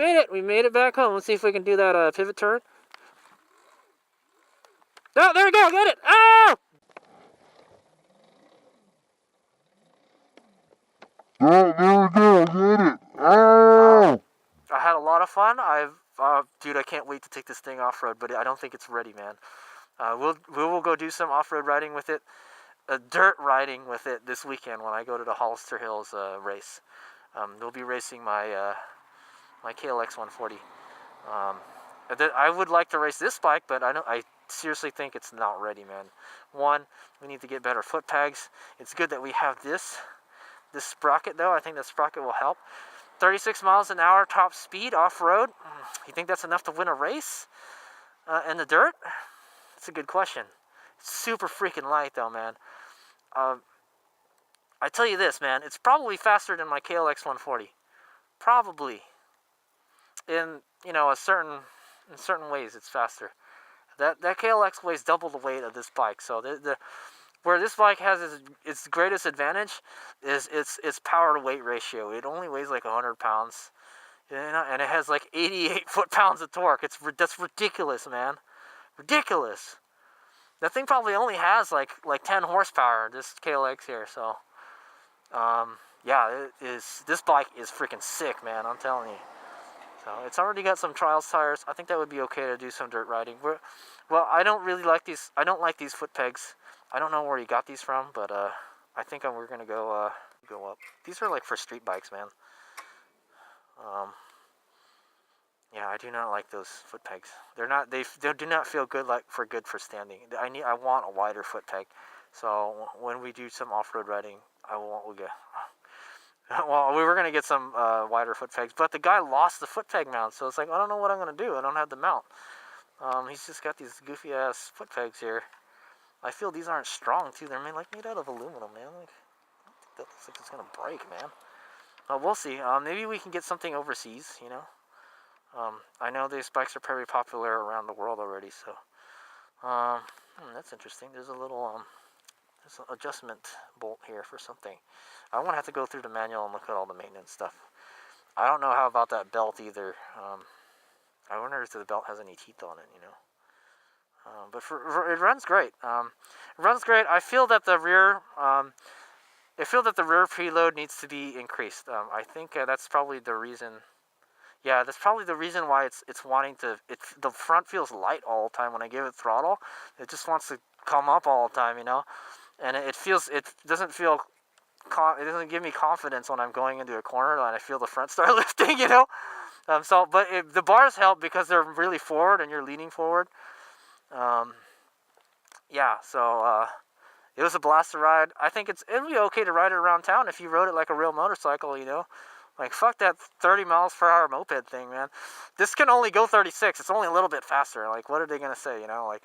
Made it! We made it back home. Let's see if we can do that pivot turn. Oh, there we go! Get it! Oh! There we go, get it. Oh! I had a lot of fun. Dude, I can't wait to take this thing off-road, but I don't think it's ready, man. We will go do some off-road riding with it, dirt riding with it this weekend when I go to the Hollister Hills race. We'll be racing my my KLX 140. I would like to race this bike, but I seriously think it's not ready, man. One, we need to get better foot pegs. It's good that we have this sprocket, though. I think the sprocket will help. 36 miles an hour top speed off-road. You think that's enough to win a race in the dirt? That's a good question. It's super freaking light, though, man. I tell you this, man. It's probably faster than my KLX 140. Probably. In certain ways, it's faster. That KLX weighs double the weight of this bike. So where this bike has its greatest advantage is its power to weight ratio. It only weighs like 100 pounds, and it has like 88 foot-pounds of torque. That's ridiculous, man. Ridiculous. That thing probably only has like 10 horsepower. This KLX here. So, yeah, this bike is freaking sick, man. I'm telling you. So it's already got some trials tires. I think that would be okay to do some dirt riding. Well, I don't really like these. I don't like these foot pegs. I don't know where you got these from, but I think we're gonna go up. These are like for street bikes, man. Yeah, I do not like those foot pegs. They're not. They do not feel good for standing. I want a wider foot peg. So when we do some off-road riding, well, we were going to get some wider foot pegs, but the guy lost the foot peg mount, so it's like, I don't know what I'm going to do. I don't have the mount. He's just got these goofy-ass foot pegs here. I feel these aren't strong, too. They're made out of aluminum, man. Like, that looks like it's going to break, man. We'll see. Maybe we can get something overseas, you know. I know these bikes are very popular around the world already, so. That's interesting. There's a little there's an adjustment bolt here for something. I won't have to go through the manual and look at all the maintenance stuff. I don't know how about that belt either. I wonder if the belt has any teeth on it, you know. But it runs great. It runs great. I feel that the rear preload needs to be increased. I think that's probably the reason. Yeah, that's probably the reason why it's wanting to. The front feels light all the time when I give it throttle. It just wants to come up all the time, you know. And it doesn't give me confidence when I'm going into a corner and I feel the front start lifting, you know. But the bars help because they're really forward and you're leaning forward. Yeah, so it was a blast to ride. I think it'd be okay to ride it around town if you rode it like a real motorcycle, you know. Like, fuck that 30 miles per hour moped thing, man. This can only go 36. It's only a little bit faster. Like, what are they going to say, you know? Like,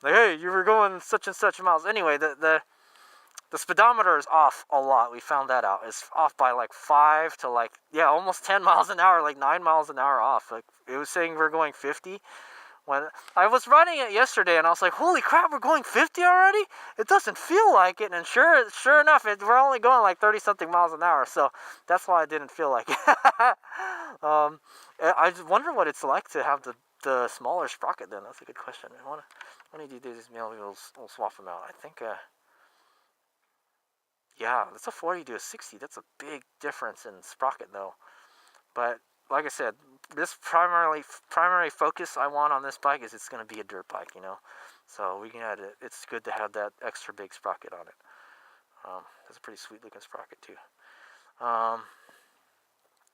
hey, you were going such and such miles. Anyway, the speedometer is off a lot. We found that out. It's off by like 5 to almost 10 miles an hour, like 9 miles an hour off. Like, it was saying we're going 50. When I was running it yesterday, and I was like, holy crap, we're going 50 already? It doesn't feel like it. And sure enough, we're only going like 30-something miles an hour. So that's why I didn't feel like it. I just wonder what it's like to have the smaller sprocket then. That's a good question. When you do these, we'll swap them out. I think, yeah, that's a 40 to a 60. That's a big difference in sprocket, though. But like I said, this primary focus I want on this bike is it's going to be a dirt bike, you know. So we can add it. It's good to have that extra big sprocket on it. That's a pretty sweet looking sprocket too.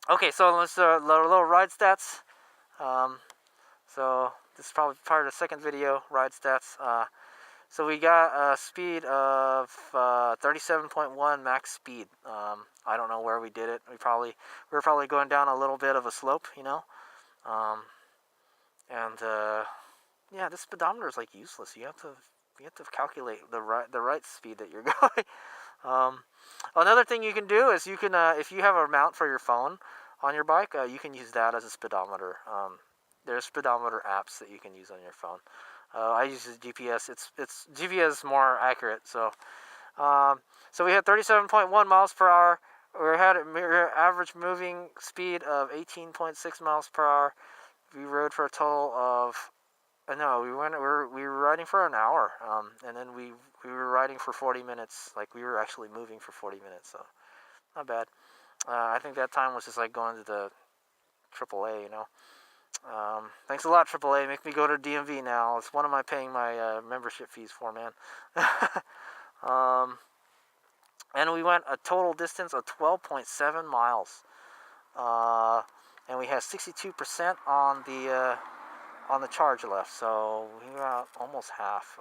Okay, so let's little ride stats. So this is probably part of the second video, ride stats. So we got a speed of 37.1 max speed. I don't know where we did it. We were probably going down a little bit of a slope, you know. Yeah, this speedometer is like useless. You have to calculate the right speed that you're going. Another thing you can do is you can if you have a mount for your phone on your bike, you can use that as a speedometer. There's speedometer apps that you can use on your phone. I use GPS. It's GPS is more accurate. So we had 37.1 miles per hour. we had a average moving speed of 18.6 miles per hour. We rode for a total of no, we were riding for an hour, and then we were riding for 40 minutes. Like we were actually moving for 40 minutes, so not bad. I think that time was just like going to the AAA, you know. Thanks a lot, AAA. Make me go to DMV now. It's one of my paying my membership fees for, man. um, and we went a total distance of 12.7 miles. And we had 62% on the charge left, so we were almost half.